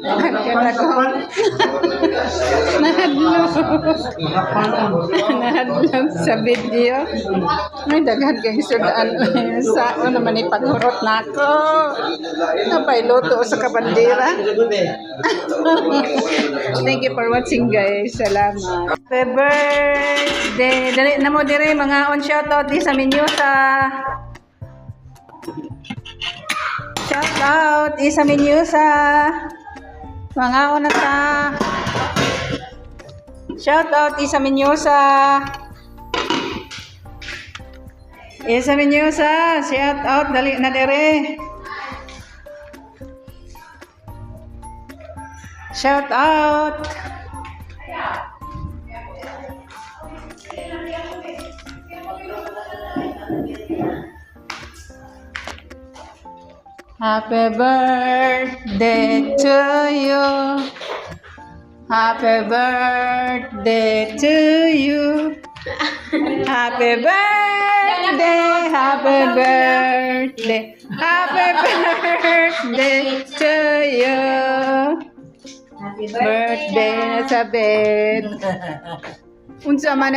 Kaya ko. Nahadlok. Nahadlok sa video. Ay, daghan kayong sudaan. Sao naman ipaghurot na ako. Napailuto sa kabandira. Thank you for watching, guys. Salamat. Happy birthday. Dali na mo dire mga on shoutout di sa Minyusa. Shoutout di sa Minyusa. Mga una ta. Shoutout di sa Minyusa. Isa Minyusa, shoutout dali na dire. Shoutout. Happy birthday to you. Happy birthday to you. Happy birthday, happy birthday, happy birthday to you. Happy birthday na sa bed. Unsa man